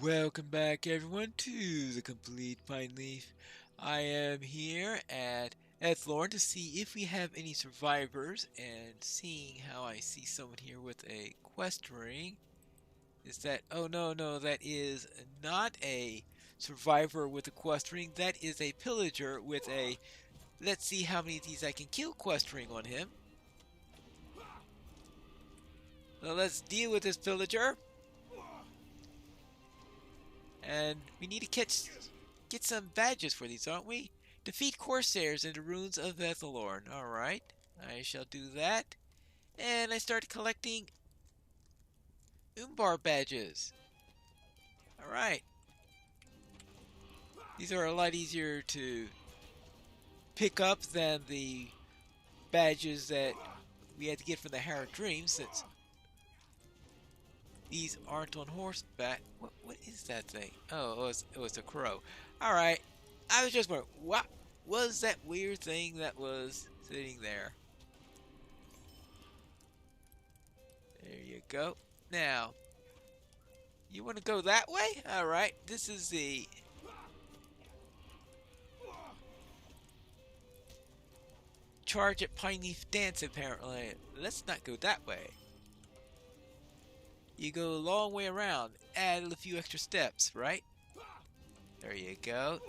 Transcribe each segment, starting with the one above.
Welcome back, everyone, to the Complete Pineleaf. I am here at Ethlorn to see if we have any survivors, and seeing how I see someone here with a quest ring. Is that? Oh, no, that is not a survivor with a quest ring. That is a pillager with a let's see how many of these I can kill quest ring on him. So let's deal with this pillager. And we need to get some badges for these, aren't we? Defeat Corsairs in the ruins of Ethelorn. Alright, I shall do that. And I start collecting Umbar badges. Alright, these are a lot easier to pick up than the badges that we had to get from the Harrowed Dreams, since these aren't on horseback. What is that thing? Oh, it was a crow. Alright, I was just wondering, what was that weird thing that was sitting there? There you go. Now, you want to go that way? Alright, this is the charge at Pineleaf Dance, apparently. Let's not go that way. You go a long way around, add a few extra steps, right? There you go.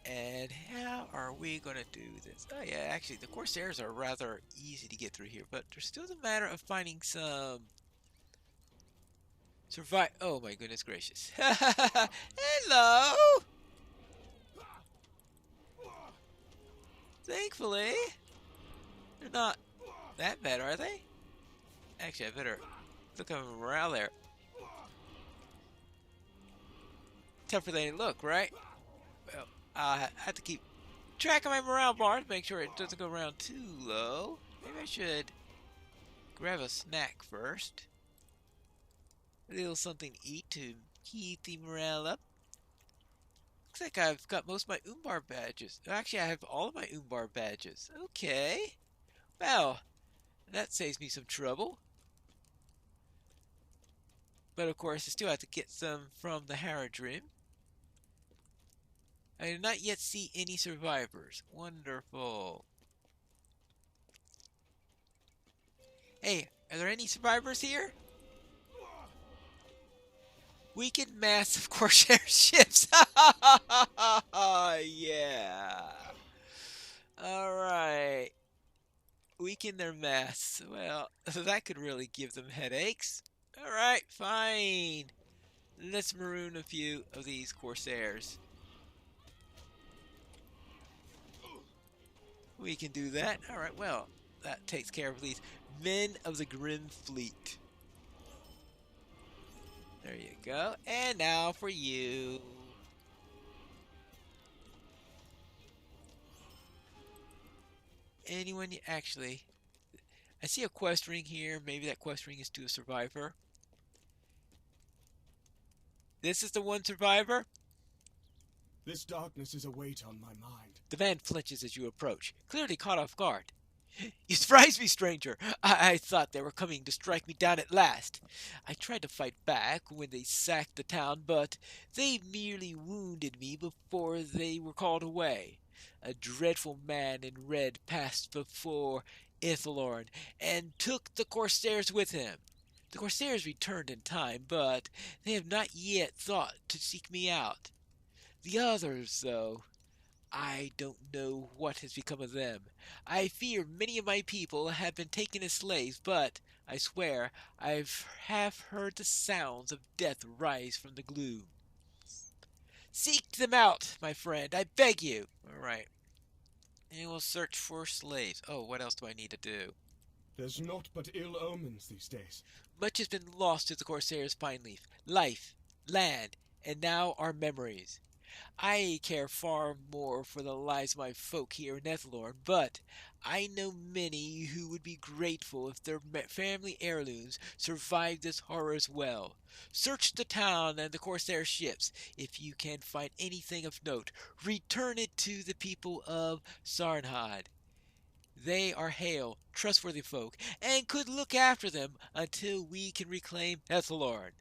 And how are we going to do this? Oh yeah, actually the Corsairs are rather easy to get through here, but there's still the matter of finding some Oh my goodness gracious. Hello! Thankfully, they're not that bad, are they? Actually, I better look at morale there. Tougher than they look, right? Well, I have to keep track of my morale bar to make sure it doesn't go around too low. Maybe I should grab a snack first. A little something to eat to keep the morale up. Looks like I've got most of my Umbar badges. Actually, I have all of my Umbar badges. Okay. Well, that saves me some trouble. But of course, I still have to get some from the Haradrim. I do not yet see any survivors. Wonderful. Hey, are there any survivors here? Weakened mass of Corsair ships. Yeah. Alright. Weaken their mass. Well, that could really give them headaches. Alright, fine. Let's maroon a few of these Corsairs. We can do that. Alright, well, that takes care of these men of the Grim Fleet. There you go. And now for you. Anyone actually... I see a quest ring here. Maybe that quest ring is to a survivor. This is the one survivor? This darkness is a weight on my mind. The man flinches as you approach, clearly caught off guard. You surprised me, stranger. I thought they were coming to strike me down at last. I tried to fight back when they sacked the town, but they merely wounded me before they were called away. A dreadful man in red passed before Ithalorn and took the Corsairs with him. The Corsairs returned in time, but they have not yet thought to seek me out. The others, though, I don't know what has become of them. I fear many of my people have been taken as slaves, but I swear I have heard the sounds of death rise from the gloom. Seek them out, my friend, I beg you. All right. And we'll search for slaves. Oh, what else do I need to do? There's naught but ill omens these days. Much has been lost to the Corsairs' Pineleaf. Life, land, and now our memories. I care far more for the lives of my folk here in Ethelorn, but I know many who would be grateful if their family heirlooms survived this horror as well. Search the town and the Corsair ships. If you can find anything of note, return it to the people of Sarnhad. They are hale, trustworthy folk, and could look after them until we can reclaim Ethelorn.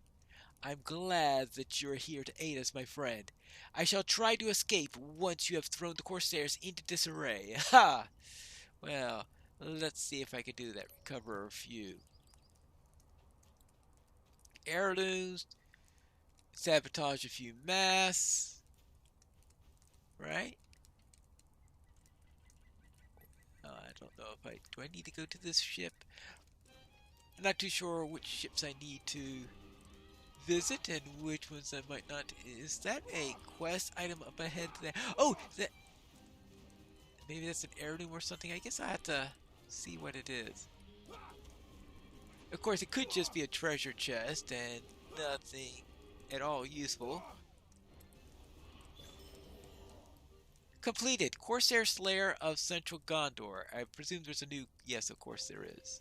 I'm glad that you're here to aid us, my friend. I shall try to escape once you have thrown the Corsairs into disarray. Ha! Well, let's see if I can do that. Recover a few heirlooms, sabotage a few masts, right? I don't know if I do. I need to go to this ship. I'm not too sure which ships I need to visit and which ones I might not. Is that a quest item up ahead there? Oh, that maybe that's an heirloom or something. I guess I have to see what it is. Of course, it could just be a treasure chest and nothing at all useful. Completed. Corsair Slayer of Central Gondor. I presume there's a new... Yes, of course there is.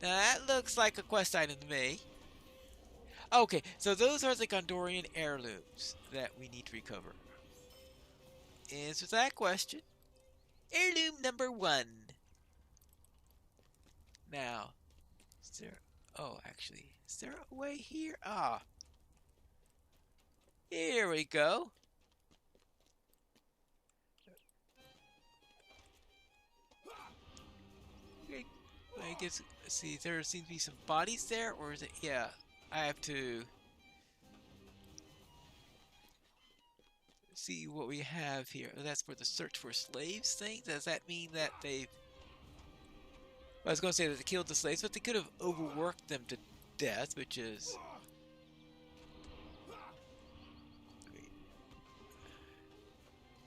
Now that looks like a quest item to me. Okay, so those are the Gondorian heirlooms that we need to recover. Answer that question. Heirloom number 1. Now, is there... Oh, actually, is there a way here? Ah, here we go. Okay, I guess, see, there seems to be some bodies there, or is it... Yeah, I have to see what we have here. Oh, that's for the search for slaves thing? Does that mean that they've... Well, I was going to say that they killed the slaves, but they could have overworked them to death, which is...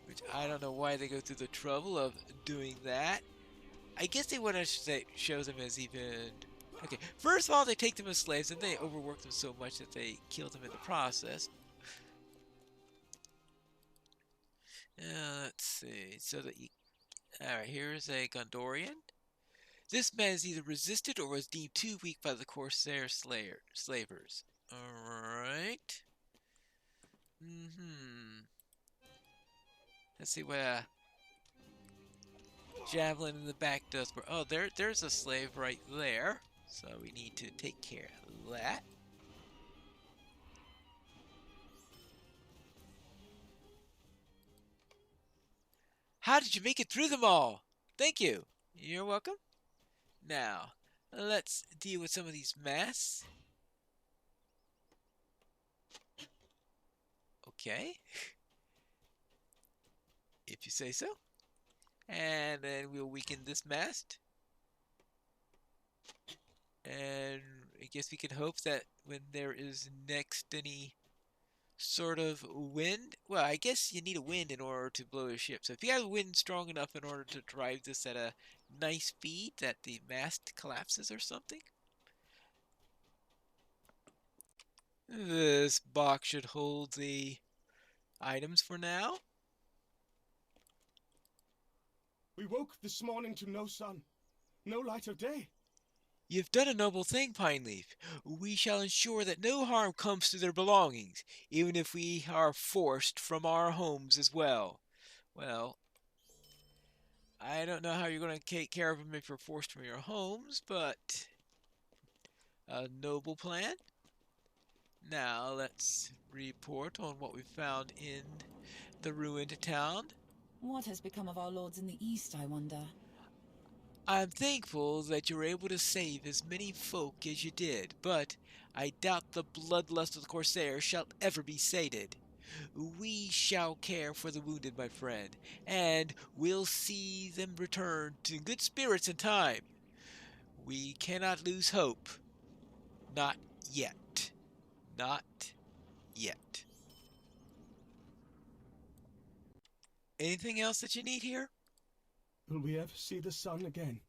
Which I don't know why they go through the trouble of doing that. I guess they want to show them as even... Okay, first of all, they take them as slaves, and they overwork them so much that they kill them in the process. Let's see. So that you... Alright, here's a Gondorian. This man is either resisted or was deemed too weak by the Corsair slavers. Alright. Let's see what javelin in the back does. Oh, there's a slave right there. So we need to take care of that. How did you make it through them all? Thank you. You're welcome. Now, let's deal with some of these masks. Okay. If you say so. And then we'll weaken this mast. And I guess we can hope that when there is next any sort of wind, well, I guess you need a wind in order to blow a ship. So if you have a wind strong enough in order to drive this at a nice speed that the mast collapses or something. This box should hold the items for now. We woke this morning to no sun, no light of day. You've done a noble thing, Pineleaf. We shall ensure that no harm comes to their belongings, even if we are forced from our homes as well. Well, I don't know how you're going to take care of them if you're forced from your homes, but a noble plan. Now let's report on what we found in the ruined town. What has become of our lords in the east, I wonder? I'm thankful that you were able to save as many folk as you did, but I doubt the bloodlust of the Corsairs shall ever be sated. We shall care for the wounded, my friend, and we'll see them return to good spirits in time. We cannot lose hope. Not yet. Not yet. Anything else that you need here? Will we ever see the sun again?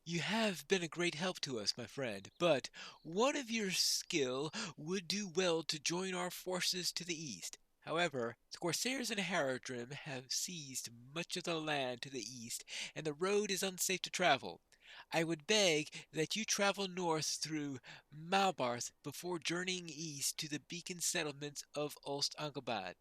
You have been a great help to us, my friend, but one of your skill would do well to join our forces to the east. However, the Corsairs and Haradrim have seized much of the land to the east, and the road is unsafe to travel. I would beg that you travel north through Malbarth before journeying east to the beacon settlements of Ulst Angabad.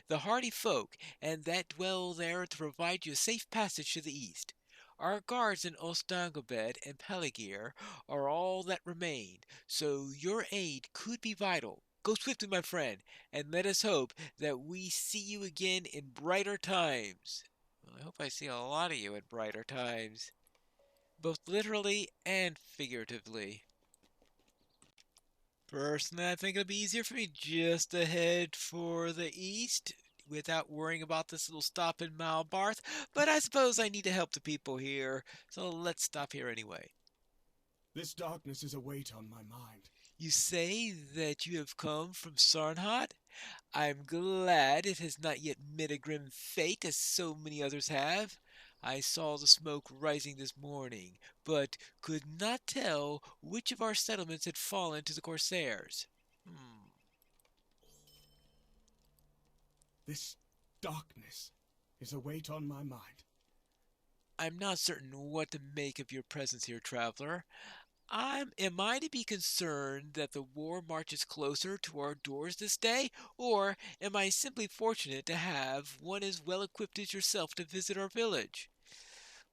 the hardy folk, and that dwell there to provide you a safe passage to the east. Our guards in Ostangobed and Peligir are all that remain, so your aid could be vital. Go swiftly, my friend, and let us hope that we see you again in brighter times. Well, I hope I see a lot of you in brighter times, both literally and figuratively. Personally, I think it'll be easier for me just to head for the east without worrying about this little stop in Malbarth, but I suppose I need to help the people here, so let's stop here anyway. This darkness is a weight on my mind. You say that you have come from Sarnhot? I'm glad it has not yet met a grim fate as so many others have. I saw the smoke rising this morning, but could not tell which of our settlements had fallen to the Corsairs. This darkness is a weight on my mind. I'm not certain what to make of your presence here, traveler. Am I to be concerned that the war marches closer to our doors this day, or am I simply fortunate to have one as well equipped as yourself to visit our village?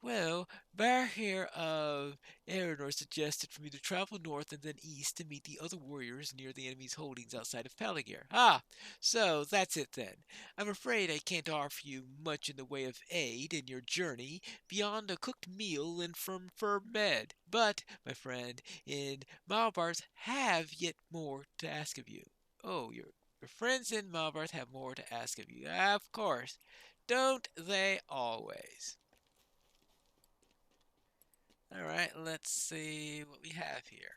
Well, Barhir of Erenor suggested for me to travel north and then east to meet the other warriors near the enemy's holdings outside of Peligir. Ah, so that's it then. I'm afraid I can't offer you much in the way of aid in your journey beyond a cooked meal and firm bed. But, my friend, in Malbars have yet more to ask of you. Oh, your friends in Malbars have more to ask of you. Of course. Don't they always? All right, let's see what we have here.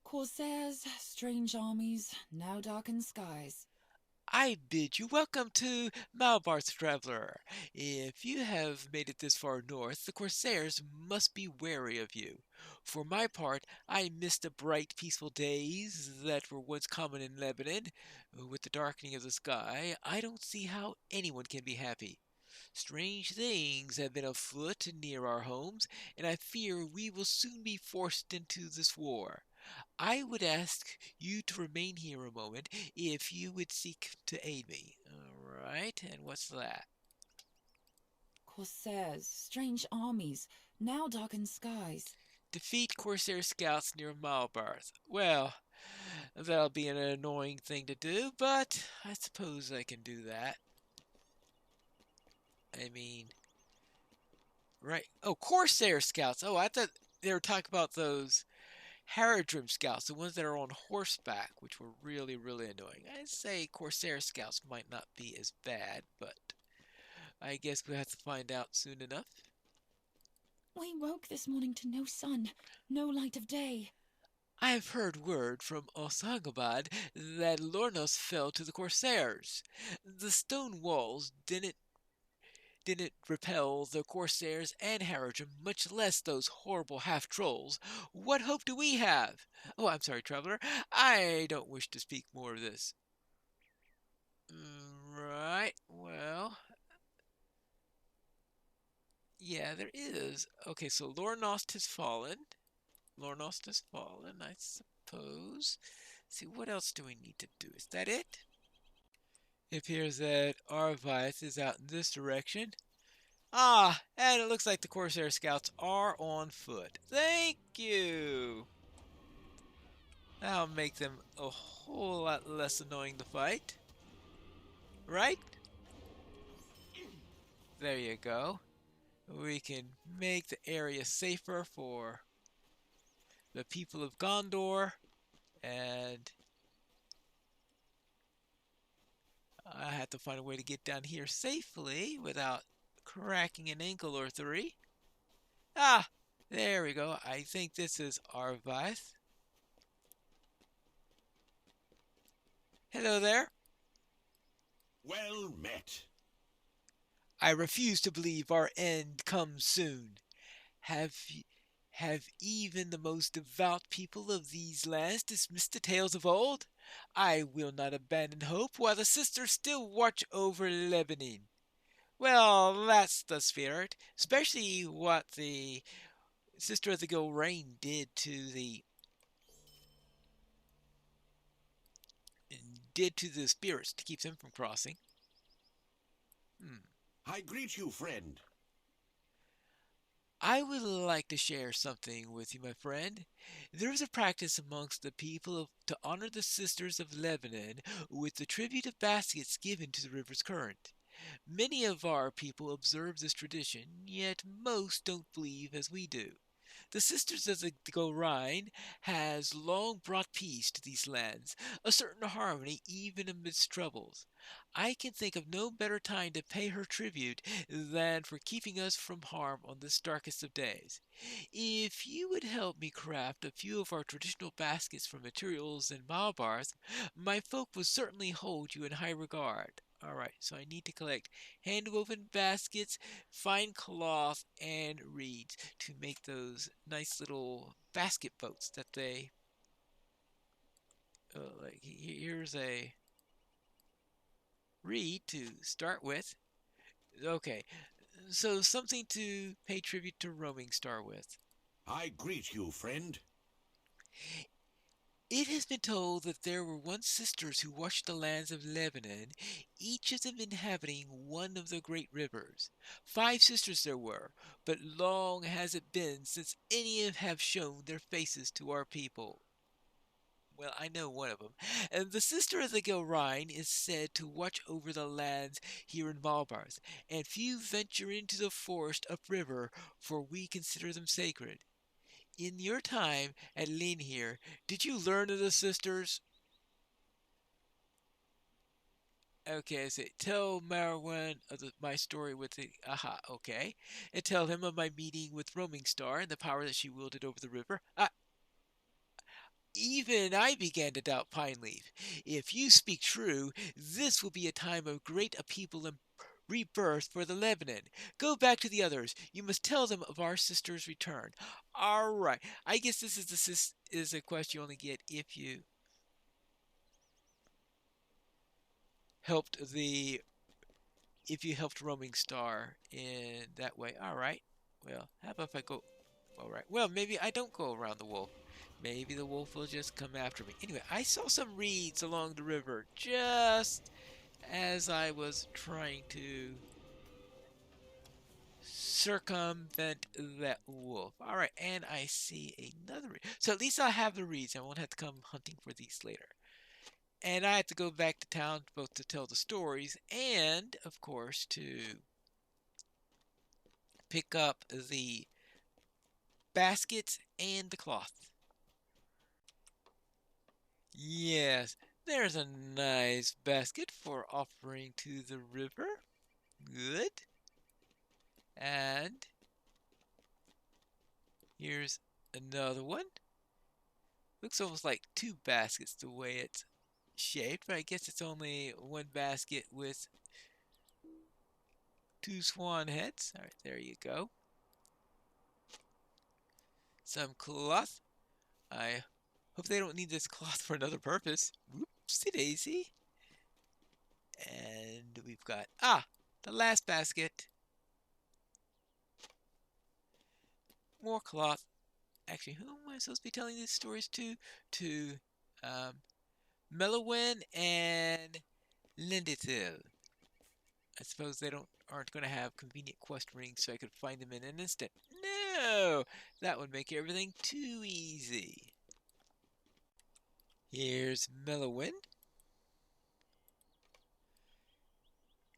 Corsairs, strange armies, now darkened skies. I bid you welcome to Malbarth, traveler. If you have made it this far north, the Corsairs must be wary of you. For my part, I miss the bright, peaceful days that were once common in Lebanon. With the darkening of the sky, I don't see how anyone can be happy. Strange things have been afoot near our homes, and I fear we will soon be forced into this war. I would ask you to remain here a moment if you would seek to aid me. All right, and what's that? Corsairs, strange armies, now darkened skies. Defeat Corsair scouts near Malbarth. Well, that'll be an annoying thing to do, but I suppose I can do that. I mean, right. Oh, Corsair scouts. Oh, I thought they were talking about those Haradrim scouts, the ones that are on horseback, which were really, really annoying. I'd say Corsair scouts might not be as bad, but I guess we'll have to find out soon enough. We woke this morning to no sun, no light of day. I have heard word from Osangabad that Lornos fell to the Corsairs. The stone walls didn't repel the Corsairs and Haradrim, much less those horrible half-trolls. What hope do we have? Oh, I'm sorry, traveler. I don't wish to speak more of this. Right, well... Yeah, there is. Okay, so Lornost has fallen. Lornost has fallen, I suppose. Let's see, what else do we need to do? Is that it? It appears that Arvith is out in this direction. Ah, and it looks like the Corsair Scouts are on foot. Thank you! That'll make them a whole lot less annoying to fight. Right? There you go. We can make the area safer for the people of Gondor, and I have to find a way to get down here safely without cracking an ankle or three. Ah, there we go. I think this is Arvith. Hello there. Well met. I refuse to believe our end comes soon. Have have even the most devout people of these lands dismissed the tales of old? I will not abandon hope while the sisters still watch over Lebanon. Well, that's the spirit, especially what the Sister of the Gilrain did did to the spirits to keep them from crossing. I greet you, friend. I would like to share something with you, my friend. There is a practice amongst the people to honor the sisters of Lebanon with the tribute of baskets given to the river's current. Many of our people observe this tradition, yet most don't believe as we do. The Sisters of the Rhine has long brought peace to these lands, a certain harmony even amidst troubles. I can think of no better time to pay her tribute than for keeping us from harm on this darkest of days. If you would help me craft a few of our traditional baskets from materials and bars, my folk will certainly hold you in high regard. Alright, so I need to collect hand woven baskets, fine cloth, and reeds to make those nice little basket boats that they. Like, here's a reed to start with. Okay, so something to pay tribute to Roaming Star with. I greet you, friend. It has been told that there were once sisters who watched the lands of Lebanon, each of them inhabiting one of the great rivers. 5 sisters there were, but long has it been since any have shown their faces to our people. Well, I know one of them. And the sister of the Rhine is said to watch over the lands here in Valbars, and few venture into the forest upriver, for we consider them sacred. In your time at Lynn here, did you learn of the sisters? Okay, so tell Marwan of my story with the aha. Okay, and tell him of my meeting with Roaming Star and the power that she wielded over the river. Even I began to doubt Pineleaf. If you speak true, this will be a time of great upheaval and rebirth for the Lebanon. Go back to the others. You must tell them of our sister's return. All right. I guess this is a quest you only get if you helped the if you helped Roaming Star in that way. All right. Well, how about if I go? All right. Well, maybe I don't go around the wolf. Maybe the wolf will just come after me. Anyway, I saw some reeds along the river just as I was trying to circumvent that wolf. All right, and I see another reed. So at least I have the reeds. I won't have to come hunting for these later. And I have to go back to town both to tell the stories and, of course, to pick up the baskets and the cloth. Yes, there's a nice basket for offering to the river. Good. And here's another one. Looks almost like 2 baskets the way it's shaped, but I guess it's only 1 basket with 2 swan heads. All right, there you go. Some cloth. I hope they don't need this cloth for another purpose. Whoopsie daisy. And we've got, the last basket. More cloth. Actually, who am I supposed to be telling these stories to? To Melowin and Lindithil. I suppose they aren't going to have convenient quest rings so I could find them in an instant. No! That would make everything too easy. Here's Melowin.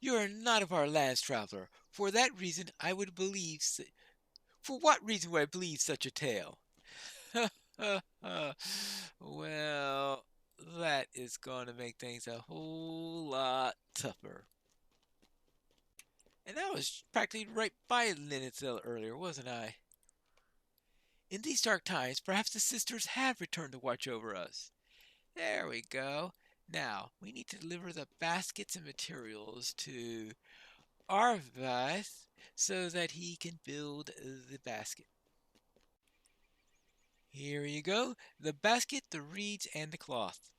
You are not of our lands, traveler. For that reason, I would believe. For what reason would I believe such a tale? Well, that is going to make things a whole lot tougher. And I was practically right by Linetzel earlier, wasn't I? In these dark times, perhaps the sisters have returned to watch over us. There we go. Now, we need to deliver the baskets and materials to Arvath so that he can build the basket. Here you go. The basket, the reeds, and the cloth.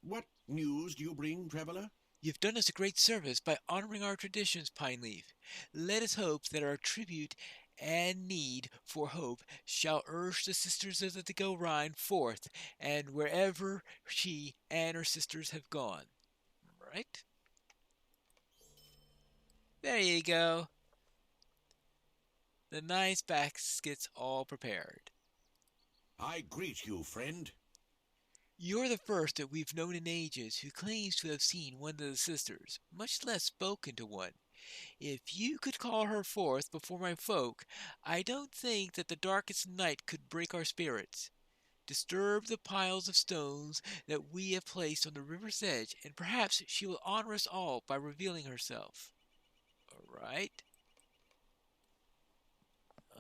What news do you bring, traveler? You've done us a great service by honoring our traditions, Pineleaf. Let us hope that our tribute and need for hope shall urge the sisters of the Go Rhine forth, and wherever she and her sisters have gone. Right? There you go. The nice basket's all prepared. I greet you, friend. You're the first that we've known in ages who claims to have seen one of the sisters, much less spoken to one. If you could call her forth before my folk, I don't think that the darkest night could break our spirits. Disturb the piles of stones that we have placed on the river's edge, and perhaps she will honor us all by revealing herself. All right.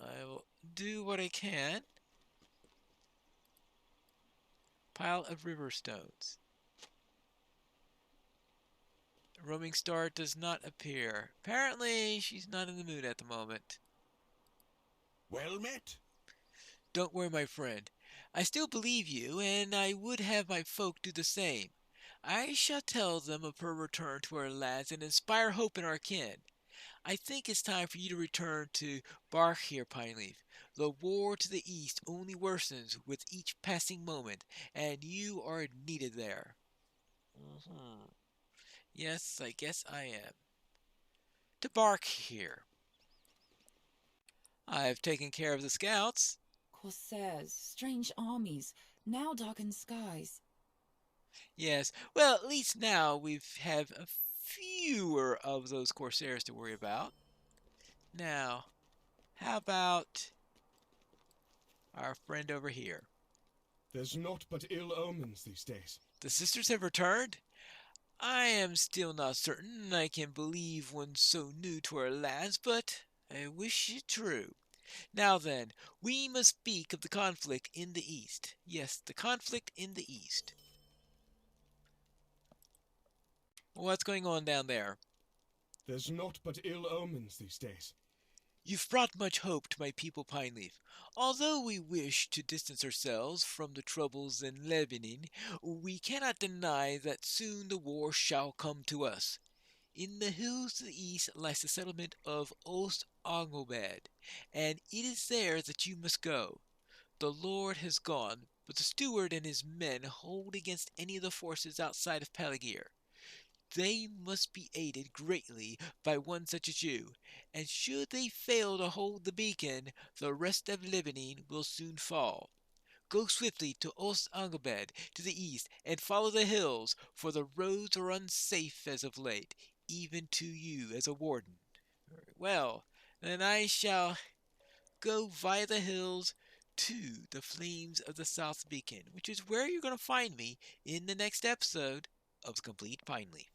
I will do what I can. Pile of river stones. Roaming star does not appear. Apparently, she's not in the mood at the moment. Well met. Don't worry, my friend. I still believe you, and I would have my folk do the same. I shall tell them of her return to our lands and inspire hope in our kin. I think it's time for you to return to Bark here, Pineleaf. The war to the east only worsens with each passing moment, and you are needed there. Yes, I guess I am. To Bark here. I've taken care of the scouts. Corsairs, strange armies, now darkened skies. Yes, well, at least now we have a fewer of those corsairs to worry about. Now, how about our friend over here? There's naught but ill omens these days. The sisters have returned? I am still not certain I can believe one so new to our lands, but I wish it true. Now then, we must speak of the conflict in the East. Yes, the conflict in the East. What's going on down there? There's naught but ill omens these days. You've brought much hope to my people, Pineleaf. Although we wish to distance ourselves from the troubles in Lebanon, we cannot deny that soon the war shall come to us. In the hills to the east lies the settlement of Ost Anglebed, and it is there that you must go. The Lord has gone, but the steward and his men hold against any of the forces outside of Pelagir. They must be aided greatly by one such as you, and should they fail to hold the beacon, the rest of Lebanon will soon fall. Go swiftly to Ost Anglebed to the east, and follow the hills, for the roads are unsafe as of late, even to you as a warden. Well, then I shall go via the hills to the Flames of the South Beacon, which is where you're going to find me in the next episode of The Complete Pine Leaf.